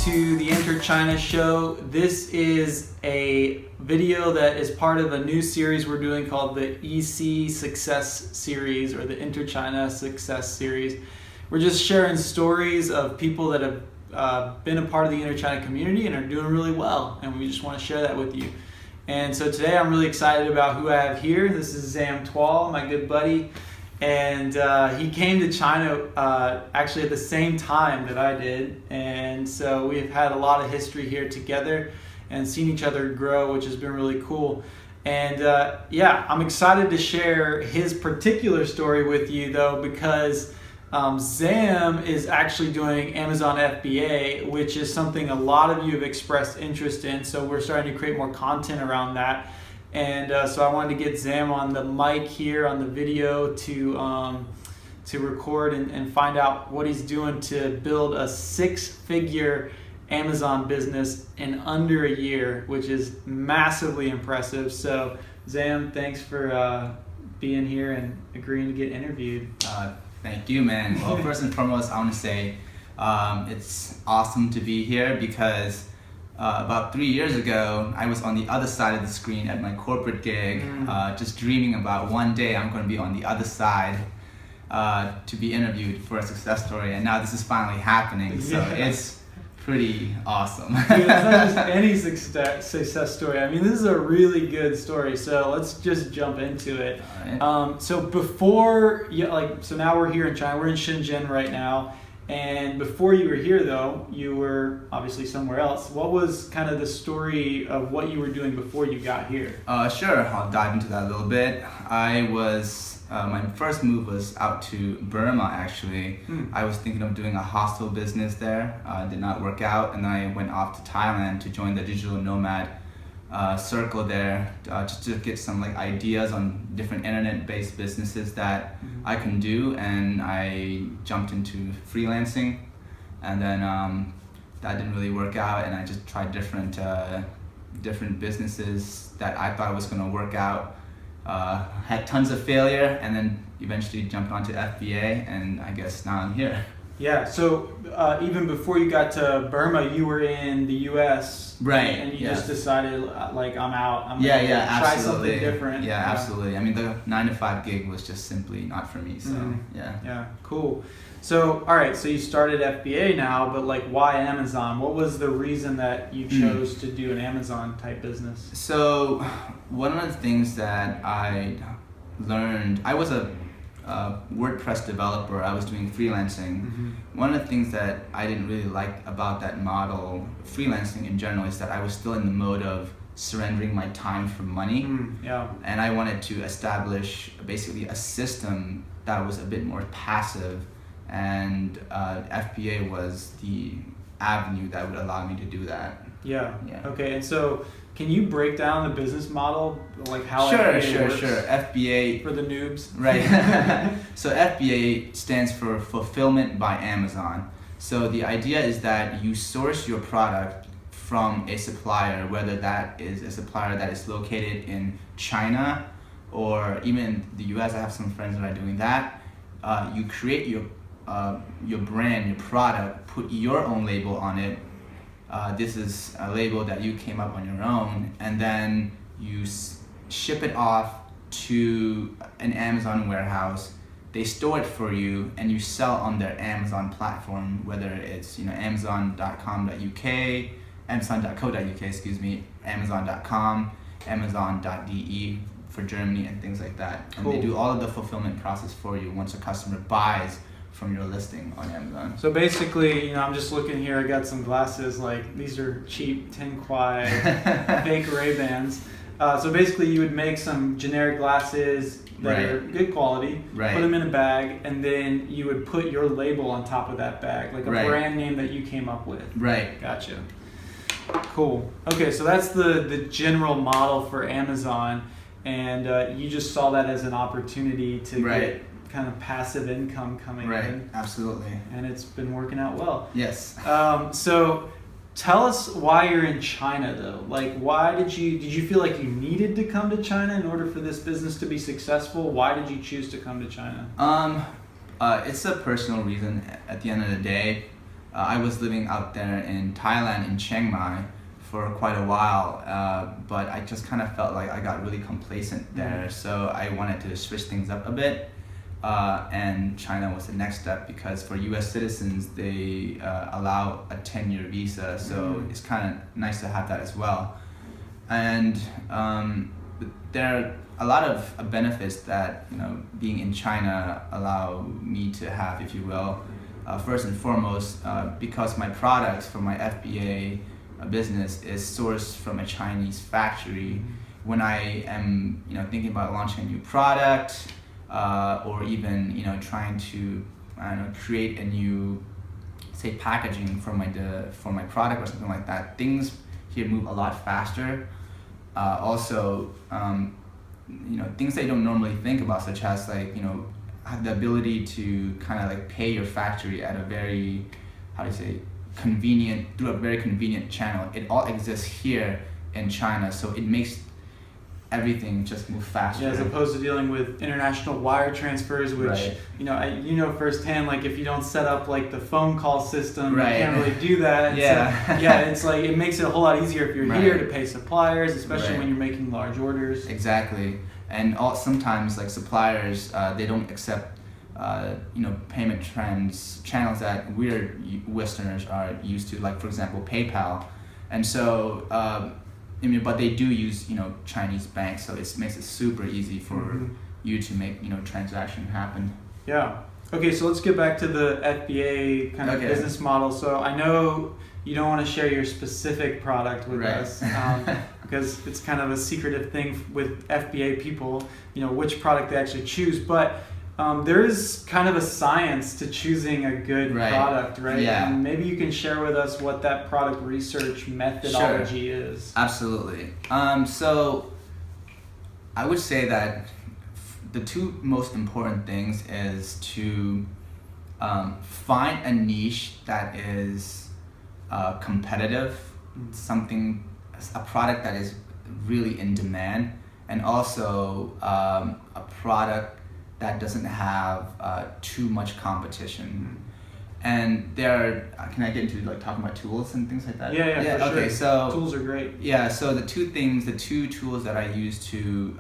to the Enter China show. This is a video that is part of a new series we're doing called the EC Success Series, or the Enter China Success Series. We're just sharing stories of people that have been a part of the Enter China community and are doing really well, and we just want to share that with you. And so today I'm really excited about who I have here. This is Zam Twal, my good buddy. And he came to China actually at the same time that I did, and so we've had a lot of history here together and seen each other grow, which has been really cool. And yeah, I'm excited to share his particular story with you though, because Zam is actually doing Amazon FBA, which is something a lot of you have expressed interest in, so we're starting to create more content around that. And so I wanted to get Zam on the mic here on the video to record and find out what he's doing to build a six-figure Amazon business in under a year, which is massively impressive. So Zam, thanks for being here and agreeing to get interviewed. Thank you, man. Well, first and foremost, I want to say it's awesome to be here because about 3 years ago, I was on the other side of the screen at my corporate gig, just dreaming about one day I'm going to be on the other side to be interviewed for a success story, and now this is finally happening, so it's pretty awesome. Dude, it's not just any success story. I mean, this is a really good story, so let's just jump into it. All right. So before, so now we're here in China, we're in Shenzhen right now. And before you were here, though, you were obviously somewhere else. What was kind of the story of what you were doing before you got here? Sure, I'll dive into that a little bit. My first move was out to Burma, actually. I was thinking of doing a hostel business there. Did not work out, and then I went off to Thailand to join the digital nomad circle there, just to get some ideas on different internet-based businesses that I can do, and I jumped into freelancing, and then that didn't really work out, and I just tried different businesses that I thought was going to work out. Had tons of failure, and then eventually jumped onto FBA, and I guess now I'm here. Yeah, so even before you got to Burma, you were in the US, right? And you just decided, I'm out. I'm gonna try absolutely. something different. Yeah, absolutely. I mean, the 9-to-5 gig was just simply not for me. So yeah, cool. So all right, so you started FBA now, but why Amazon? What was the reason that you chose to do an Amazon type business? So one of the things that I learned, I was a WordPress developer. I was doing freelancing. One of the things that I didn't really like about that model, freelancing in general, is that I was still in the mode of surrendering my time for money. And I wanted to establish basically a system that was a bit more passive, and FBA was the avenue that would allow me to do that. Yeah. Okay, and so can you break down the business model, how Sure. FBA works? FBA, for the noobs. Right. So FBA stands for Fulfillment by Amazon. So the idea is that you source your product from a supplier, whether that is a supplier that is located in China or even the US. I have some friends that are doing that. You create your brand, your product, put your own label on it. This is a label that you came up on your own, and then you ship it off to an Amazon warehouse. They store it for you, and you sell on their Amazon platform, whether it's Amazon.com.uk, Amazon.co.uk, Amazon.com, Amazon.de for Germany, and things like that. Cool. And they do all of the fulfillment process for you once a customer buys from your listing on Amazon. So basically, I'm just looking here, I got some glasses, these are cheap 10 Kwai fake Ray-Bans. So basically you would make some generic glasses that are good quality, put them in a bag, and then you would put your label on top of that bag, a brand name that you came up with. Right. Gotcha. Cool. Okay, so that's the general model for Amazon, and you just saw that as an opportunity to get kind of passive income coming in. Right, absolutely. And it's been working out well. Yes. So tell us why you're in China though. Why did you feel like you needed to come to China in order for this business to be successful? Why did you choose to come to China? It's a personal reason at the end of the day. I was living out there in Thailand, in Chiang Mai, for quite a while, but I just kind of felt like I got really complacent there. So I wanted to switch things up a bit, and China was the next step, because for U.S. citizens they allow a 10-year visa, so it's kind of nice to have that as well. And there are a lot of benefits that being in China allow me to have, if you will. First and foremost, because my products for my FBA business is sourced from a Chinese factory. When I am thinking about launching a new product, or even trying to create a new, say, packaging for my product or something like that, things here move a lot faster. Also, things that you don't normally think about, such as have the ability to kind of pay your factory at a very, through a very convenient channel. It all exists here in China, so it makes everything just move faster. Yeah, as opposed to dealing with international wire transfers, which firsthand, if you don't set up the phone call system, you can't really do that. Yeah. So, it's it makes it a whole lot easier if you're here to pay suppliers, especially when you're making large orders. Exactly. And sometimes suppliers, they don't accept payment channels that we're Westerners are used to, for example PayPal. And so but they do use Chinese banks, so it makes it super easy for you to make transaction happen. Yeah. Okay, so let's get back to the FBA kind of business model. So I know you don't want to share your specific product with us, because it's kind of a secretive thing with FBA people, which product they actually choose. But there is kind of a science to choosing a good product, right? Yeah. And maybe you can share with us what that product research methodology is. Absolutely. So I would say that the two most important things is to find a niche that is competitive, a product that is really in demand, and also a product that doesn't have too much competition. And can I get into talking about tools and things like that? Yeah, for okay, sure. So tools are great. Yeah, so the two tools that I use to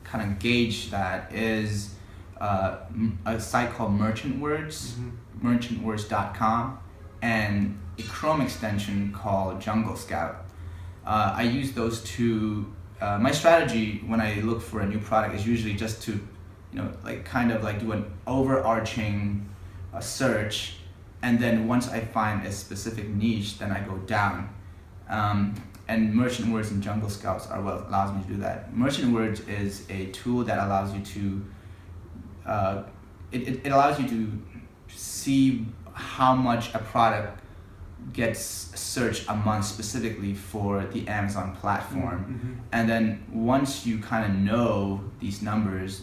kind of gauge that is a site called Merchant Words, merchantwords.com, and a Chrome extension called Jungle Scout. I use those two. My strategy when I look for a new product is usually just to do an overarching search, and then once I find a specific niche, then I go down. And Merchant Words and Jungle Scouts are what allows me to do that. Merchant Words is a tool that allows you to it allows you to see how much a product gets searched a month specifically for the Amazon platform. And then once you kind of know these numbers,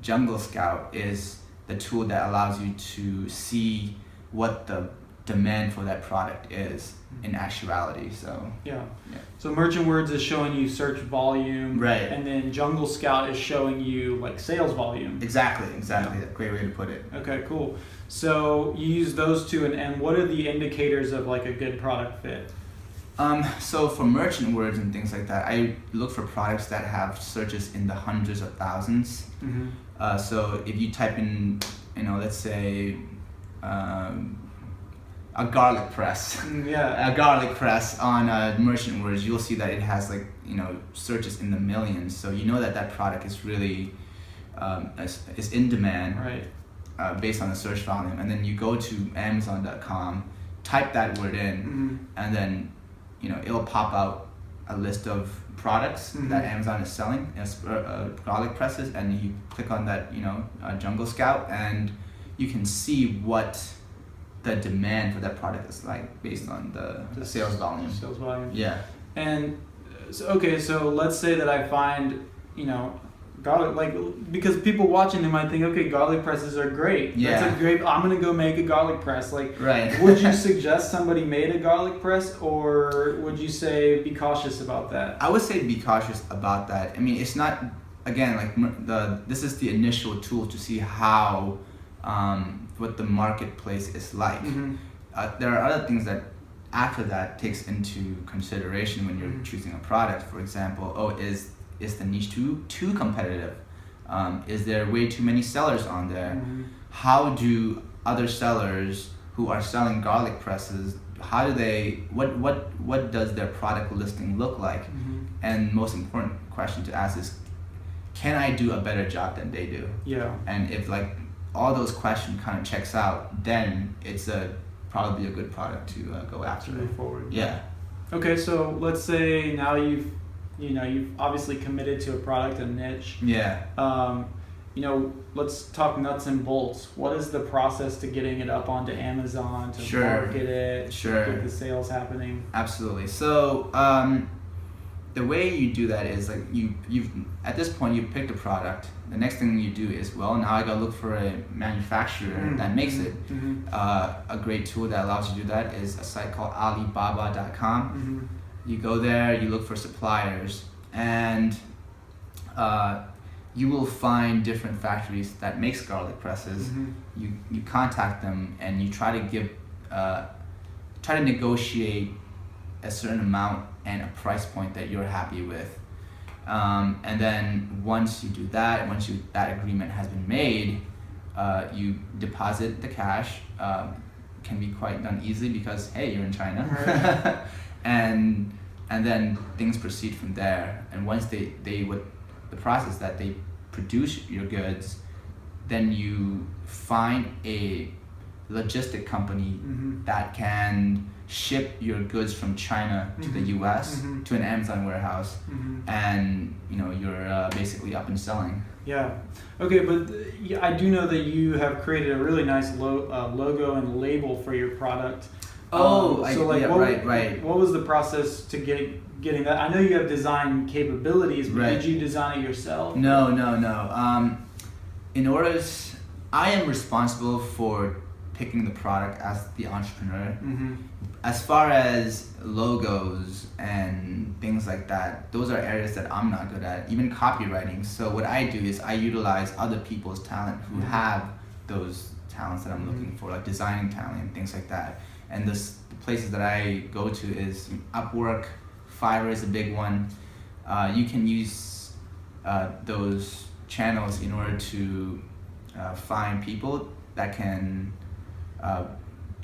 Jungle Scout is the tool that allows you to see what the demand for that product is in actuality. So so Merchant Words is showing you search volume, and then Jungle Scout is showing you sales volume. Exactly. A great way to put it. Okay, cool. So you use those two, and what are the indicators of a good product fit? So for Merchant Words and things like that, I look for products that have searches in the hundreds of thousands. So if you type in, let's say, a garlic press, a garlic press on Merchant Words, you'll see that it has searches in the millions. So you know that product is really is in demand, based on the search volume. And then you go to Amazon.com, type that word in, and then it'll pop out a list of products that Amazon is selling, garlic presses, and you click on that Jungle Scout, and you can see what the demand for that product is based on the sales volume. Yeah. And so let's say that I find garlic, because people watching, they might think, okay, garlic presses are great. That's a great, I'm gonna go make a garlic press. Would you suggest somebody made a garlic press, or would you say be cautious about that? I would say be cautious about that. I mean, it's not, again, this is the initial tool to see how what the marketplace is like. there are other things that after that takes into consideration when you're choosing a product. For example, is the niche too competitive? Is there way too many sellers on there? How do other sellers who are selling garlic presses, how do they, what does their product listing look like? And most important question to ask is, can I do a better job than they do? Yeah. And if like all those questions kind of checks out, then it's probably a good product to go after. To move forward. Yeah. Okay, so let's say now you've obviously committed to a product, a niche. Yeah. Let's talk nuts and bolts. What is the process to getting it up onto Amazon, to market it, to get the sales happening? Absolutely. So the way you do that is like you've at this point you've picked a product. The next thing you do is, well, now I gotta look for a manufacturer that makes it. A great tool that allows you to do that is a site called Alibaba.com. You go there, you look for suppliers, and you will find different factories that makes garlic presses. You contact them and you try to negotiate a certain amount and a price point that you're happy with. And then once you do that, that agreement has been made, you deposit the cash. Can be quite done easily because, hey, you're in China. and then things proceed from there. And once they would the process that they produce your goods, then you find a logistic company that can ship your goods from China to the US to an Amazon warehouse, and you're basically up and selling. Yeah. Okay, but I do know that you have created a really nice logo and label for your product. Right. What was the process to getting that? I know you have design capabilities, but did you design it yourself? No. I am responsible for picking the product as the entrepreneur. As far as logos and things like that, those are areas that I'm not good at, even copywriting. So what I do is I utilize other people's talent who have those talents that I'm looking for, like designing talent and things like that. And the places that I go to is Upwork, Fiverr is a big one. You can use those channels in order to find people that can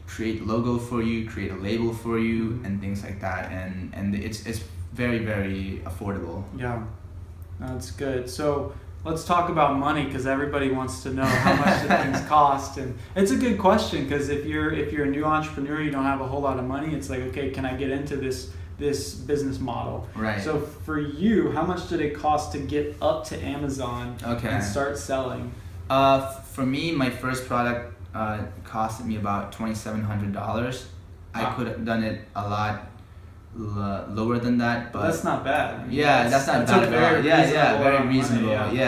create logo for you, create a label for you, and things like that. And it's very, very affordable. Yeah, that's good. So let's talk about money, because everybody wants to know how much the things cost. And it's a good question, because if you're a new entrepreneur, you don't have a whole lot of money. It's like, okay, can I get into this business model? Right. So for you, how much did it cost to get up to Amazon and start selling? For me, my first product costed me about $2,700. I could have done it a lot lower than that, but that's not bad. I mean, that's not bad at all. Very reasonable. Money,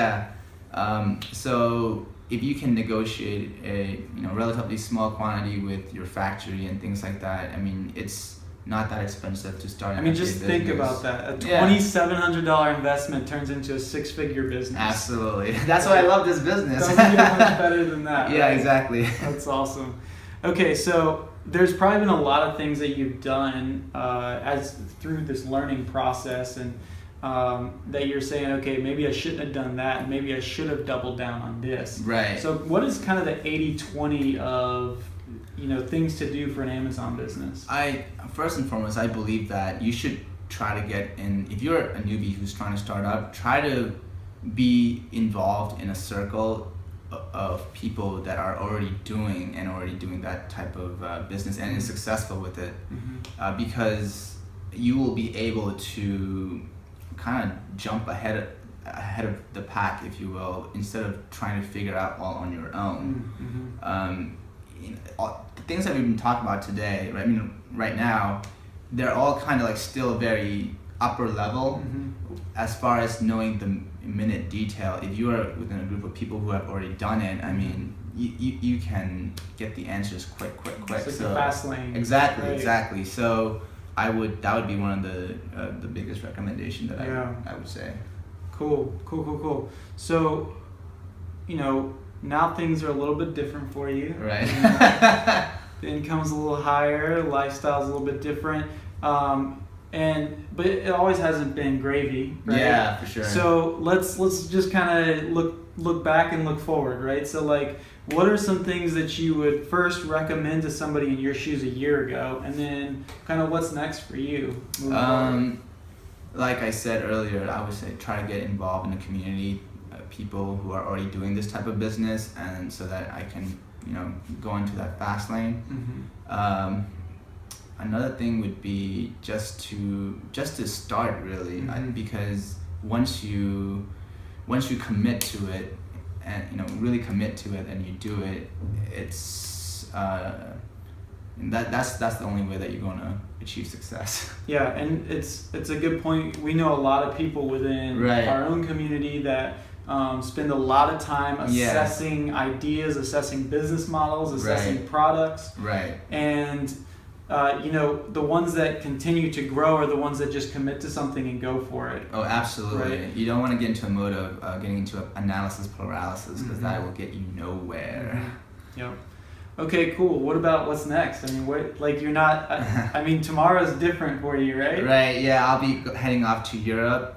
So if you can negotiate a relatively small quantity with your factory and things like that, I mean, it's not that expensive to start. I mean, just think about that. A $2,700 investment turns into a six-figure business. Absolutely. That's why I love this business. Doesn't get much better than that. Yeah, right? Exactly. That's awesome. Okay, so there's probably been a lot of things that you've done as through this learning process, and that you're saying, okay, maybe I shouldn't have done that, and maybe I should have doubled down on this. Right. So what is kind of the 80-20 of things to do for an Amazon business? First and foremost, I believe that you should try to get in. If you're a newbie who's trying to start up, try to be involved in a circle of people that are already doing that type of business and is successful with it, because you will be able to kind of jump ahead of the pack, if you will, instead of trying to figure out all on your own. The things that we've been talking about today, right? I mean, right now, they're all kind of like still very upper level as far as knowing the minute detail. If you are within a group of people who have already done it, I mean, you can get the answers quick. It's like the fast lane. Exactly. So that would be one of the biggest recommendation that I would say. Cool. So, now things are a little bit different for you. Right. the income's a little higher, lifestyle's a little bit different. But it always hasn't been gravy, right? Yeah, for sure. So let's just kind of look back and look forward, right? So like, what are some things that you would first recommend to somebody in your shoes a year ago, and then kind of what's next for you? Like I said earlier, I would say try to get involved in the community, people who are already doing this type of business, and so that I can, go into that fast lane. Mm-hmm. Another thing would be just to start really, Mm-hmm. because once you commit to it, and really commit to it, and you do it, it's that's the only way that you're gonna achieve success. Yeah, and it's a good point. We know a lot of people within Right. our own community that spend a lot of time assessing ideas, assessing business models, assessing Right. products, Right. and the ones that continue to grow are the ones that just commit to something and go for it. Oh, absolutely. Right. You don't want to get into a mode of getting into analysis paralysis, because that will get you nowhere. Mm-hmm. Yep. Okay, cool. What about what's next? I mean, you're not. I mean, tomorrow's different for you, right? Right. Yeah, I'll be heading off to Europe,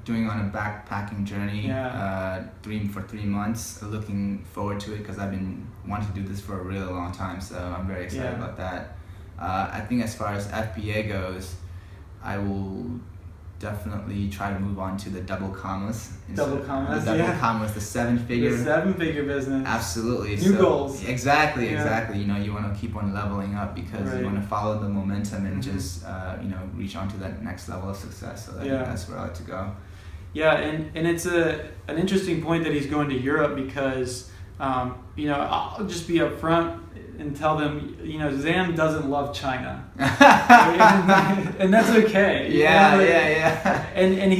doing on a backpacking journey. Yeah. 3 months. Looking forward to it because I've been wanting to do this for a really long time. So I'm very excited about that. I think as far as FBA goes, I will definitely try to move on to the double commas. The double commas, the 7-figure. The 7-figure business. Absolutely. New goals. Exactly. Yeah. You want to keep on leveling up because you want to follow the momentum and just reach on to that next level of success. So that's where I like to go. Yeah, and it's an interesting point that he's going to Europe because I'll just be upfront and tell them, Zam doesn't love China, and that's okay. Yeah. And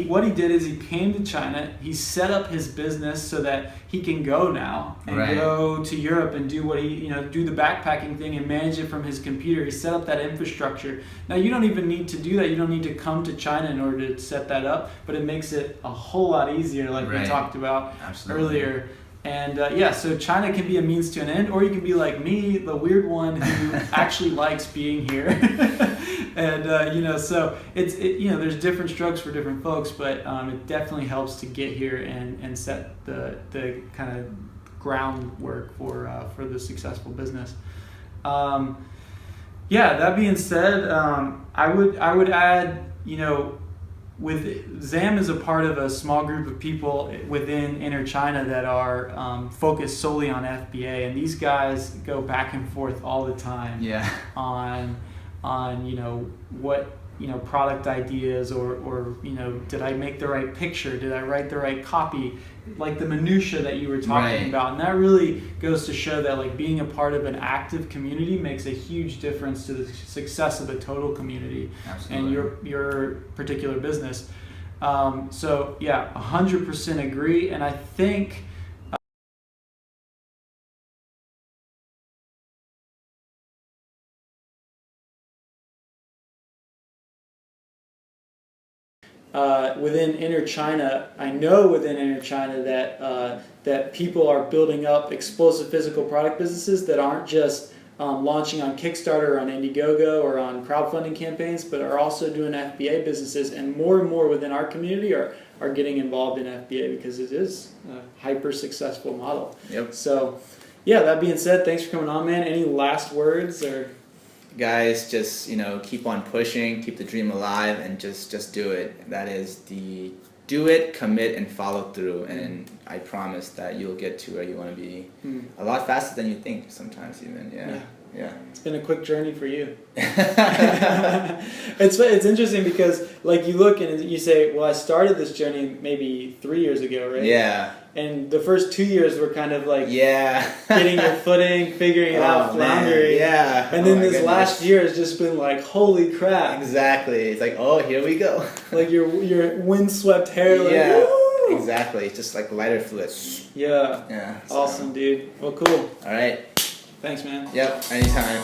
what he did is he came to China. He set up his business so that he can go now and go to Europe and do what do the backpacking thing and manage it from his computer. He set up that infrastructure. Now you don't even need to do that. You don't need to come to China in order to set that up, but it makes it a whole lot easier, like we talked about earlier. And so China can be a means to an end, or you can be like me, the weird one who actually likes being here. And so there's different strokes for different folks, but it definitely helps to get here and set the kind of groundwork for the successful business. That being said, I would add, with Zam is a part of a small group of people within Inner China that are focused solely on FBA, and these guys go back and forth all the time on what product ideas or did I make the right picture, did I write the right copy, like the minutia that you were talking about. And that really goes to show that like being a part of an active community makes a huge difference to the success of the total community. Absolutely. And your particular business. 100% agree. And I think within Inner China, I know within Inner China that people are building up explosive physical product businesses that aren't just launching on Kickstarter or on Indiegogo or on crowdfunding campaigns, but are also doing FBA businesses. And more within our community are getting involved in FBA because it is a hyper successful model. Yep. So, that being said, thanks for coming on, man. Any last words or? Guys, just keep on pushing, keep the dream alive, and just do it. That is do it, commit, and follow through. And I promise that you'll get to where you want to be a lot faster than you think sometimes even. Yeah. It's been a quick journey for you. It's interesting because like you look and you say, well, I started this journey maybe 3 years ago, right? Yeah. And the first 2 years were kind of like getting your footing, figuring it out, floundering. Yeah. And then this last year has just been like, holy crap. Exactly. It's like, oh, here we go. Like your windswept hair. Like, woo! Exactly. It's just like lighter fluid. Yeah. So. Awesome, dude. Well, cool. All right. Thanks, man. Yep. Anytime.